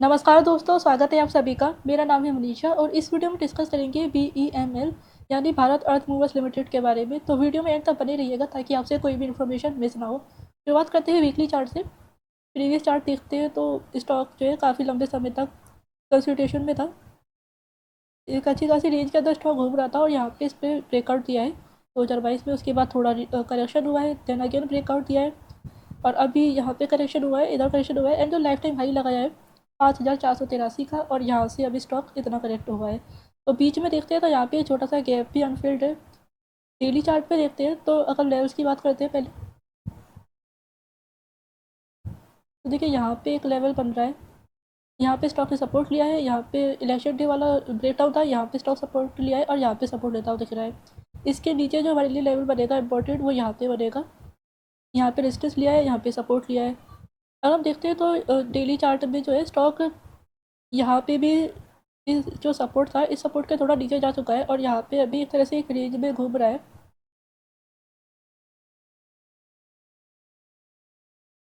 नमस्कार दोस्तों, स्वागत है आप सभी का। मेरा नाम है मनीषा और इस वीडियो में डिस्कस करेंगे BEML यानी भारत अर्थ मूवर्स लिमिटेड के बारे में। तो वीडियो में एंड तक बने रहिएगा ताकि आपसे कोई भी इन्फॉर्मेशन मिस ना हो। शुरुआत करते हैं वीकली चार्ट से। प्रीवियस चार्ट देखते हैं तो स्टॉक जो है काफ़ी लंबे समय तक कंसल्टेशन में था। एक अच्छी खासी रेंज के अंदर स्टॉक घूम रहा था और यहाँ पे इस पर ब्रेकआउट दिया है 2022 में। उसके बाद थोड़ा करेक्शन हुआ है, देन अगेन ब्रेकआउट दिया है और अभी यहाँ पे करेक्शन हुआ है, इधर करेक्शन हुआ है एंड जो लाइफ टाइम हाई लगाया है 5483 का और यहाँ से अभी स्टॉक इतना करेक्ट हुआ है। तो बीच में देखते हैं तो यहाँ पे छोटा सा गैप भी अनफिल्ड है। डेली चार्ट पे देखते हैं तो अगर लेवल्स की बात करते हैं पहले, तो देखिए यहाँ पे एक लेवल बन रहा है। यहाँ पे स्टॉक ने सपोर्ट लिया है, यहाँ पे इलेक्शन डे वाला ब्रेकडाउन था, यहाँ पे स्टॉक सपोर्ट लिया है और यहाँ पे सपोर्ट लेता हुआ दिख रहा है। इसके नीचे जो हमारे लिए लेवल बनेगा इंपॉर्टेंट, वो यहाँ पे बनेगा। यहाँ पे रेजिस्टेंस लिया है, यहाँ पे सपोर्ट लिया है। अगर हम देखते हैं तो डेली चार्ट में जो है स्टॉक यहाँ पे भी इस जो सपोर्ट था, इस सपोर्ट के थोड़ा नीचे जा चुका है और यहाँ पे अभी एक तरह से एक रेंज में घूम रहा है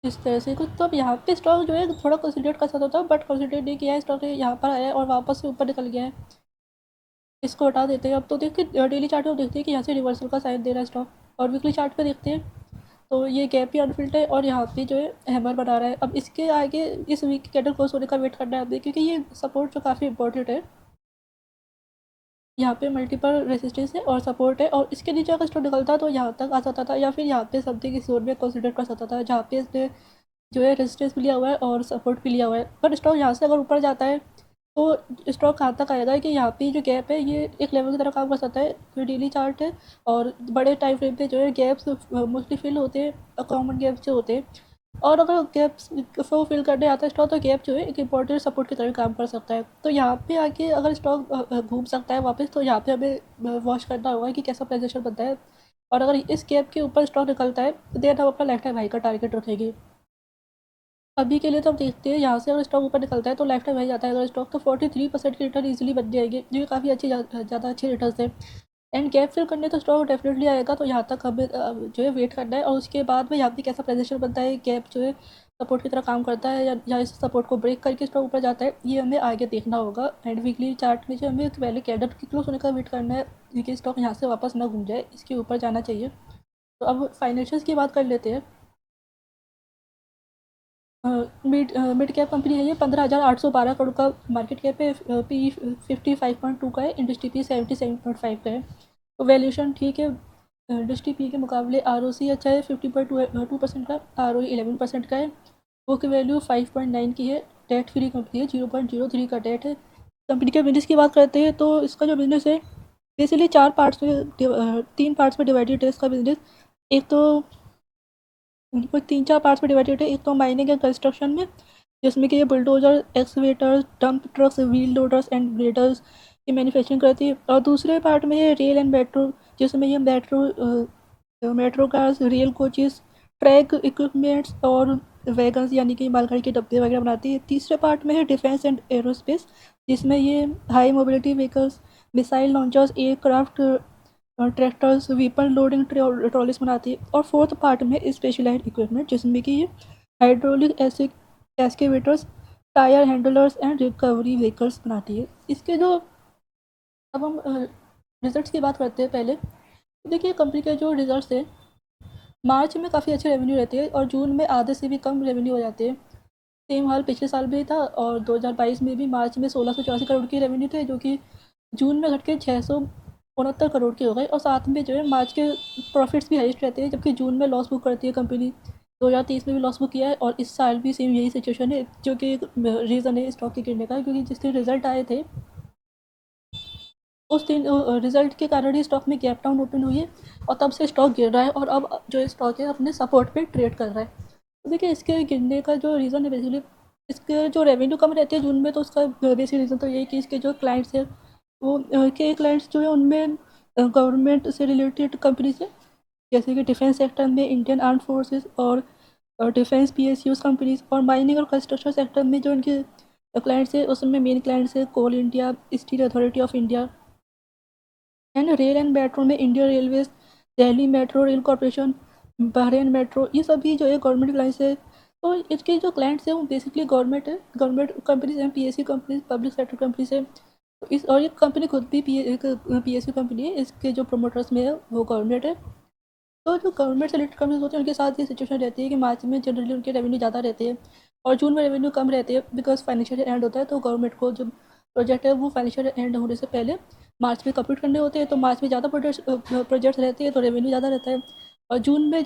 इस तरह से कुछ। तो अब यहाँ पे स्टॉक जो है थोड़ा कंसिडरेट कर सकता था, बट कंसिडरेट नहीं किया है। स्टॉक यहाँ पर आया है और वापस से ऊपर निकल गया है। इसको हटा देते हैं। अब तो देखिए डेली चार्ट में देखते हैं कि यहाँ से रिवर्सल का साइन दे रहा है स्टॉक, और वीकली चार्ट पे देखते हैं तो ये गैप ही अनफिल्ड है और यहाँ पे जो है हैमर बना रहा है। अब इसके आगे इस वीक कैंडल क्लोज होने का वेट करना है हमें, क्योंकि ये सपोर्ट जो काफ़ी इंपॉर्टेंट है। यहाँ पे मल्टीपल रेसिस्टेंस है और सपोर्ट है और इसके नीचे अगर स्टॉक निकलता तो यहाँ तक आ सकता था या फिर यहाँ पे समथिंग इस जोन में कंसिडर कर सकता था, जहाँ पे इसने जो है रेजिस्टेंस भी लिया हुआ है और सपोर्ट भी लिया हुआ है। पर स्टॉक यहाँ से अगर ऊपर जाता है तो स्टॉक कहाँ तक आएगा कि यहाँ पे जो गैप है ये एक लेवल की तरह काम कर सकता है। जो डेली चार्ट है और बड़े टाइम फ्रेम पे जो है गैप्स मोस्टली फिल होते हैं, कॉमन गैप्स जो होते हैं। और अगर गैप्स को फिल करने आता है स्टॉक तो गैप जो है एक इंपॉर्टेंट सपोर्ट की तरह काम कर सकता है। तो यहाँ पे आके अगर स्टॉक घूम सकता है वापस, तो यहाँ पे हमें वॉच करना होगा कि कैसा प्रेजेंटेशन बनता है। और अगर इस गैप के ऊपर स्टॉक निकलता है तो देन हम अपना लाइफ टाइम हाई का टारगेट रखेंगे। अभी के लिए तो हम देखते हैं यहाँ से अगर स्टॉक ऊपर निकलता है तो लाइफ टाइम हाई जाता है अगर स्टॉक, तो 43% की रिटर्न इजीली बन जाएगी, जो कि काफ़ी अच्छी ज़्यादा अच्छी रिटर्न है। एंड गैप फिल करने तो स्टॉक डेफिनेटली आएगा, तो यहाँ तक हमें जो है वेट करना है और उसके बाद में यहाँ पे कैसा प्रेजेंटेशन बनता है, गैप जो है सपोर्ट की तरह काम करता है या इस सपोर्ट को ब्रेक करके स्टॉक ऊपर जाता है, ये हमें आगे देखना होगा। एंड वीकली चार्ट में जो हमें पहले कैंडल की क्लोज होने का वेट करना है, क्योंकि स्टॉक यहाँ से वापस ना घूम जाए, इसके ऊपर जाना चाहिए। तो अब फाइनेंशियल्स की बात कर लेते हैं। मिड कैप कंपनी है ये, 15,812 करोड़ का मार्केट कैप है। पी 55.2 का है, इंडस्ट्री पी 77.5 का है। तो वैल्यूशन ठीक है। इंडस्ट्री पी के मुकाबले ROC अच्छा है, 50.2% का। ROE 11% का है। बुक वैल्यू 5.9 की है। डेट फ्री कंपनी है, 0.03 का डेट है। कंपनी के बिजनेस की बात करते हैं तो इसका जो बिजनेस है बेसिकली तीन पार्ट्स में डिवाइडेड है इसका बिजनेस। एक तो कुछ 3-4 पार्ट्स में डिवाइडेड है। एक तो माइनिंग एंड कंस्ट्रक्शन में, जिसमें कि ये bulldozer, excavators, dump trucks, wheel loaders and graders की मैन्युफैक्चरिंग करती है। और दूसरे पार्ट में ये रेल एंड मेट्रो, जिसमें ये metro cars, rail coaches, track equipments और वैगन्स यानी कि मालगाड़ी के डब्बे वगैरह बनाती है। तीसरे पार्ट में है डिफेंस एंड एरोस्पेस, जिसमें ये high mobility vehicles, missile launchers, aircraft, tractors, weapon loading trolleys बनाती है। और फोर्थ पार्ट में स्पेशलाइज्ड इक्विपमेंट, जिसमें कि ये hydraulic excavators, tyre handlers and recovery vehicles बनाती है। इसके जो अब हम रिजल्ट्स की बात करते हैं पहले, तो देखिए कंपनी के जो रिजल्ट्स है, मार्च में काफ़ी अच्छे रेवेन्यू रहते हैं और जून में आधे से भी कम रेवेन्यू हो जाते हैं। सेम हाल पिछले साल भी था और 2022 में भी मार्च में 1684 करोड़ की रेवेन्यू थे, जो कि जून में घट के 669 करोड़ के हो गए। और साथ में जो है मार्च के प्रॉफिट्स भी हाईएस्ट रहते हैं, जबकि जून में लॉस बुक करती है कंपनी। 2023 में भी लॉस बुक किया है और इस साल भी सेम यही सिचुएशन है, जो कि एक रीज़न है स्टॉक के गिरने का, क्योंकि जिस दिन रिजल्ट आए थे उस दिन रिजल्ट के कारण ही स्टॉक में गैप डाउन ओपन हुई है और तब से स्टॉक गिर रहा है और अब जो स्टॉक है अपने सपोर्ट पे ट्रेड कर रहा है। तो देखिए इसके गिरने का जो रीज़न है बेसिकली, इसके जो रेवेन्यू कम रहती है जून में, तो उसका बेसिक रीज़न तो यही कि इसके जो क्लाइंट्स हैं वो के क्लाइंट्स जो है उनमें गवर्नमेंट से रिलेटेड कंपनीज है, जैसे कि डिफेंस सेक्टर में इंडियन आर्म फोर्सेस और डिफेंस PSUs कंपनीज, और माइनिंग और कंस्ट्रक्शन सेक्टर में जो इनके क्लाइंट्स है उसमें मेन क्लाइंट्स है coal India, steel authority of India and rail and metro में Indian railways, Delhi metro rail corporation, Bahrain metro. ये सभी जो है गवर्नमेंट क्लाइंट्स है। तो इसके जो क्लाइंट्स हैं वो बेसिकली गवर्नमेंट है, गवर्नमेंट कंपनीज हैं, PSU companies, public sector companies है। तो इस और ये कंपनी खुद भी पीएसयू कंपनी है, इसके जो प्रमोटर्स में है वो गवर्नमेंट है। तो जो गवर्नमेंट से रिलेटेड कंपनीज होते हैं उनके साथ ये सिचुएशन रहती है कि मार्च में जनरली उनके रेवेन्यू ज़्यादा रहते हैं और जून में रेवेन्यू कम रहते हैं, बिकॉज फाइनेंशियल एंड होता है। तो गवर्नमेंट को जो प्रोजेक्ट है वो फाइनेंशियल एंड होने से पहले मार्च में कंप्लीट करने होते हैं। तो मार्च में ज़्यादा प्रोजेक्ट्स रहते हैं तो रेवेन्यू ज़्यादा रहता है। और जून में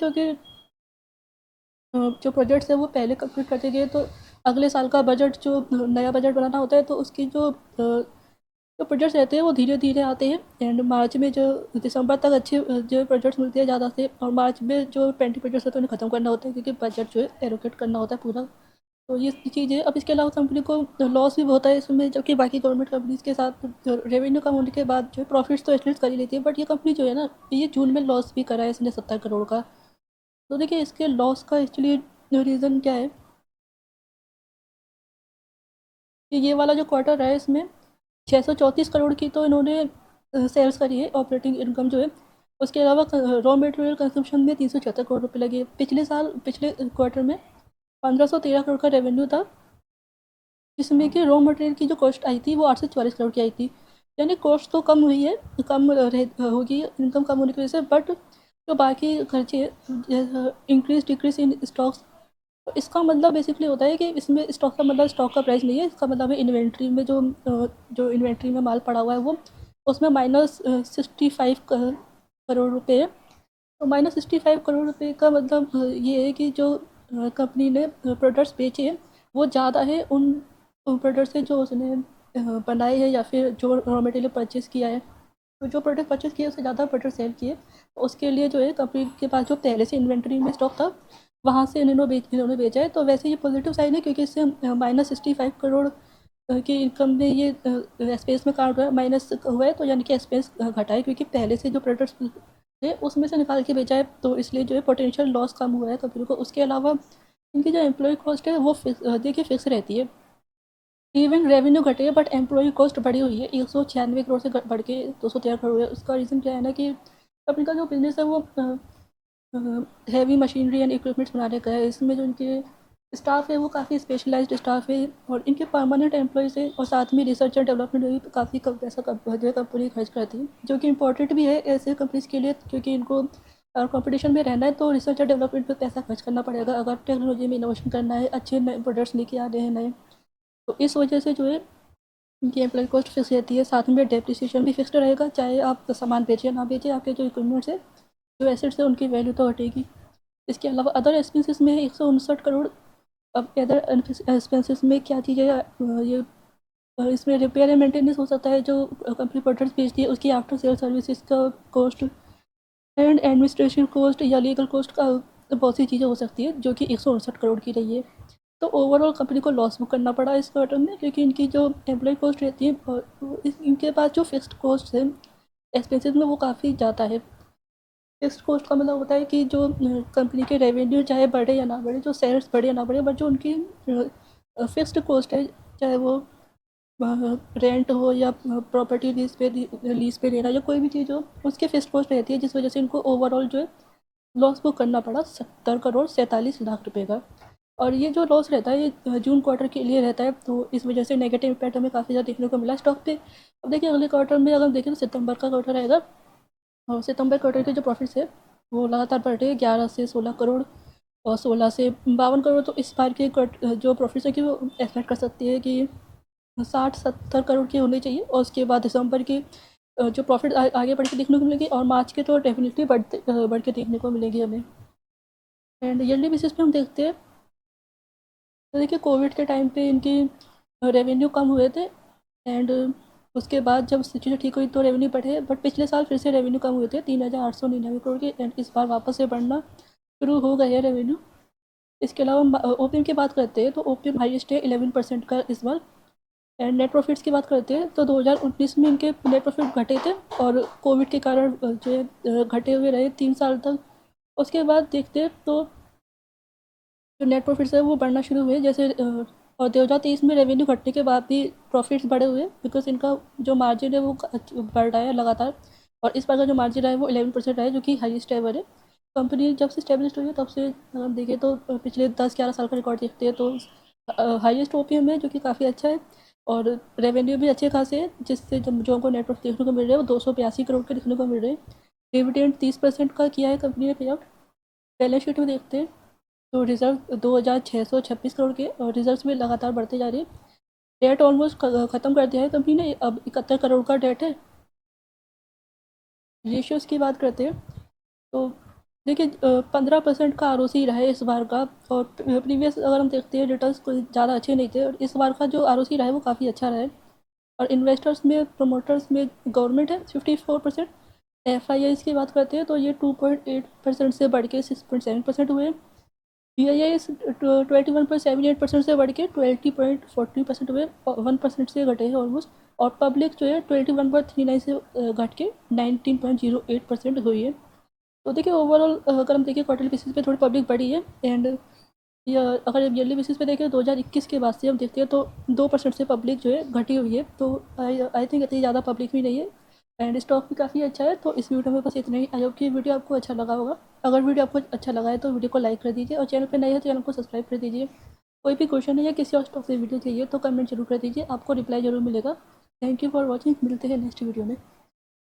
जो प्रोजेक्ट्स है वो पहले कंप्लीट करते गए तो अगले साल का बजट, जो नया बजट बनाना होता है, तो उसकी जो प्रोजेक्ट्स रहते हैं वो धीरे धीरे आते हैं। एंड मार्च में जो दिसंबर तक अच्छे जो प्रोजेक्ट्स मिलते हैं ज़्यादा से, और मार्च में जो पेंडिंग प्रोजेक्ट्स होते हैं उन्हें ख़त्म करना होता है क्योंकि बजट जो है एलोकेट करना होता है पूरा। तो ये चीज़ है। अब इसके अलावा कंपनी को लॉस भी होता है इसमें, जबकि बाकी गवर्नमेंट कंपनीज के साथ रेवेन्यू कम होने के बाद जो प्रॉफिट्स तो एटलीस्ट कर ही लेती है। बट ये कंपनी जो है ना, ये जून में लॉस भी करा है इसने 70 करोड़ का। तो देखिए इसके लॉस का एक्चुअली रीज़न क्या है कि ये वाला जो क्वार्टर है इसमें 634 करोड़ की तो इन्होंने सेल्स करी है, ऑपरेटिंग इनकम जो है। उसके अलावा रॉ मटेरियल कंजम्पशन में 376 करोड़ रुपये लगे। पिछले साल, पिछले क्वार्टर में 1513 करोड़ का रेवेन्यू था, जिसमें कि रॉ मटेरियल की जो कॉस्ट आई थी वो 844 करोड़ की आई थी। यानी कॉस्ट तो कम हुई है, कम होगी इनकम कम होने की वजह से, बट जो बाकी खर्चे इंक्रीज डिक्रीज इन स्टॉक्स, तो इसका मतलब बेसिकली होता है कि इसमें स्टॉक का मतलब स्टॉक का प्राइस नहीं है, इसका मतलब है इन्वेंट्री में जो इन्वेंट्री में माल पड़ा हुआ है वो, उसमें -65 करोड़ रुपये है। तो -65 करोड़ रुपये का मतलब ये है कि जो कंपनी ने प्रोडक्ट्स बेचे हैं वो ज़्यादा है उन प्रोडक्ट्स से जो उसने बनाए हैं या फिर जो रॉ मटेरियल परचेज़ किया है। तो जो प्रोडक्ट परचेज़ किए उससे ज़्यादा प्रोडक्ट सेल किए, तो उसके लिए जो है कंपनी के पास जो पहले से इन्वेंट्री में स्टॉक था वहाँ से इन्होंने बेचा है। तो वैसे ये पॉजिटिव साइन है क्योंकि इससे -65 करोड़ की इनकम में ये एक्सपेंस में काउंट हुआ है, माइनस हुआ है, तो यानी कि एक्सपेंस घटा है क्योंकि पहले से जो प्रोडक्ट्स थे उसमें से निकाल के बेचा है, तो इसलिए जो है पोटेंशियल लॉस कम हुआ है कंपनी को। उसके अलावा इनकी जो एम्प्लॉय कॉस्ट है वो देखिए फिक्स रहती है। इवन रेवेन्यू घटे है बट एम्प्लॉय कॉस्ट बढ़ी हुई है, 196 करोड़ से बढ़ के 213 करोड़ है। उसका रीज़न क्या है ना कि कंपनी का जो बिजनेस है वो हैवी मशीनरी एंड इक्विपमेंट्स बनाने का है। इसमें जो इनके स्टाफ है वो काफ़ी स्पेशलाइज्ड स्टाफ है और इनके परमानेंट एम्प्लॉयज़ है, और साथ में रिसर्च एंड डेवलपमेंट में भी काफ़ी कम पैसा जो है कंपनी खर्च करती है, जो कि इंपॉर्टेंट भी है ऐसे कंपनीज़ के लिए, क्योंकि इनको कंपटीशन में रहना है तो रिसर्च एंड डेवलपमेंट पे पैसा खर्च करना पड़ेगा अगर टेक्नोलॉजी में इनोवेशन करना है, अच्छे नए प्रोडक्ट्स लेके आने हैं नए। तो इस वजह से जो है इनकी एम्प्लॉय कॉस्ट फिक्स रहती है, साथ में डेप्रिसिएशन भी फिक्स्ड रहेगा, चाहे आप सामान बेचें ना बेचें, आपके जो इक्विपमेंट्स है, जो एसेट्स है, उनकी वैल्यू तो घटेगी। इसके अलावा अदर एक्सपेंसेस में 159 करोड़। अब अदर एक्सपेंसेस में क्या चीज़ है, ये इसमें रिपेयर एंड मेंटेनेंस हो सकता है, जो कंपनी प्रोडक्ट्स बेचती है उसकी आफ्टर सेल सर्विसेज का कॉस्ट, एंड एडमिनिस्ट्रेशन कॉस्ट या लीगल कॉस्ट का बहुत सी चीज़ें हो सकती है, जो कि 159 करोड़ की रही है। तो ओवरऑल कंपनी को लॉस बुक करना पड़ा इस क्वार्टर में, क्योंकि इनकी जो एम्प्लॉय कॉस्ट रहती है और इनके पास जो फिक्स्ड कॉस्ट है एक्सपेंसेस में वो काफ़ी ज़्यादा है। फिक्स्ड कॉस्ट का मतलब होता है कि जो कंपनी के रेवेन्यू चाहे बढ़े या ना बढ़े, जो सेल्स बढ़े या ना बढ़े, बट जो उनकी फिक्स्ड कॉस्ट है, चाहे वो रेंट हो या प्रॉपर्टी लीज पे लेना या कोई भी चीज़ हो, उसकी फिक्स्ड कॉस्ट रहती है, जिस वजह से इनको ओवरऑल जो है लॉस बुक करना पड़ा 70 करोड़ 47 लाख रुपए का। और ये जो लॉस रहता है ये जून क्वार्टर के लिए रहता है, तो इस वजह से नेगेटिव इम्पैक्ट हमें काफ़ी ज़्यादा देखने को मिला स्टॉक पे। अब देखिए अगले क्वार्टर में अगर हम देखें तो सितंबर का क्वार्टर रहेगा, और सितंबर क्वार्टर के जो प्रॉफिट्स है वो लगातार बढ़ रहे हैं, 11 से 16 करोड़ और 16 से 52 करोड़। तो इस बार के जो प्रॉफिट्स है कि वो एक्सपेक्ट कर सकती है कि 60-70 करोड़ के होने चाहिए, और उसके बाद दिसंबर के जो प्रॉफिट आगे बढ़ के देखने को मिलेंगे, और मार्च के तो डेफिनेटली बढ़ के देखने को मिलेंगे हमें। एंड ईयरली बेसिस पे हम देखते हैं तो देखिए कोविड के टाइम पे इनकी रेवेन्यू कम हुए थे, एंड उसके बाद जब सिचुएशन ठीक हुई तो रेवेन्यू बढ़े, बट पिछले साल फिर से रेवेन्यू कम हुए थे 3,899 करोड़ के, एंड इस बार वापस से बढ़ना शुरू हो गए है रेवेन्यू। इसके अलावा ओपीएम की बात करते हैं तो ओपीएम हाईएस्ट है 11% का इस बार। एंड नेट प्रॉफिट्स की बात करते हैं तो 2019 में इनके नेट प्रॉफिट घटे थे, और कोविड के कारण जो है घटे हुए रहे 3 साल तक। उसके बाद देखते हैं तो जो नेट प्रॉफिट्स है वो बढ़ना शुरू हुए, जैसे और 2023 में रेवेन्यू घटने के बाद भी प्रॉफिट्स बढ़े हुए, बिकॉज इनका जो मार्जिन है वो बढ़ रहा है लगातार, और इस बार का जो मार्जिन रहा है वो 11% रहा है, जो कि हाईएस्ट एवर है। कंपनी जब से स्टेब्लिश हुई है तब से अगर हम देखें तो पिछले 10-11 साल का रिकॉर्ड देखते हैं तो हाईएस्ट ओपीएम है जो कि काफ़ी अच्छा है, और रेवेन्यू भी अच्छे खासे है, जिससे जो हमको नेट प्रॉफिट देखने को मिल रहे हैं वो 282 करोड़ के देखने को मिल रहे हैं। डिविडेंड 30% का किया है कंपनी ने पे आउट। बैलेंस शीट में देखते हैं तो रिजर्व 2626 करोड़ के, और रिजर्व्स भी लगातार बढ़ते जा रहे हैं। डेट ऑलमोस्ट ख़त्म कर दिया है कंपनी ने, अब 71 करोड़ का डेट है। रेशियोज़ की बात करते हैं तो देखिए 15% का आरओसी रहा है इस बार का, और प्रीवियस अगर हम देखते हैं रिटर्न्स कोई ज़्यादा अच्छे नहीं थे, और इस बार का जो आरओसी रहा है वो काफ़ी अच्छा रहा है। और इन्वेस्टर्स में, प्रोमोटर्स में गवर्नमेंट है 54%। एफ की बात करते हैं तो ये 2.8% से बढ़ के 6.7% हुए। पी आई आई 21.78% से बढ़ के 20.40% हुए, 1% से घटे हैं ऑलमोस्ट। और पब्लिक जो है 21.39 से घट के 19.08% हुई है। तो देखिए ओवरऑल अगर हम देखें क्वार्टरली बेसिस पे थोड़ी पब्लिक बढ़ी है, एंड या अगर ईयरली बेसिस पे देखें 2021 के बाद से हम देखते हैं तो 2% से पब्लिक जो है घटी हुई है। तो आई थिंक इतनी ज़्यादा पब्लिक भी नहीं है, एंड स्टॉक भी काफ़ी अच्छा है। तो इस वीडियो में बस इतना ही। आई होप कि वीडियो आपको अच्छा लगा होगा। अगर वीडियो आपको अच्छा लगा है तो वीडियो को लाइक कर दीजिए, और चैनल पर नए हैं तो चैनल को सब्सक्राइब कर दीजिए। कोई भी क्वेश्चन है या किसी और स्टॉक से वीडियो चाहिए तो कमेंट जरूर कर दीजिए, आपको रिप्लाई जरूर मिलेगा। थैंक यू फॉर वॉचिंग, मिलते हैं नेक्स्ट वीडियो में।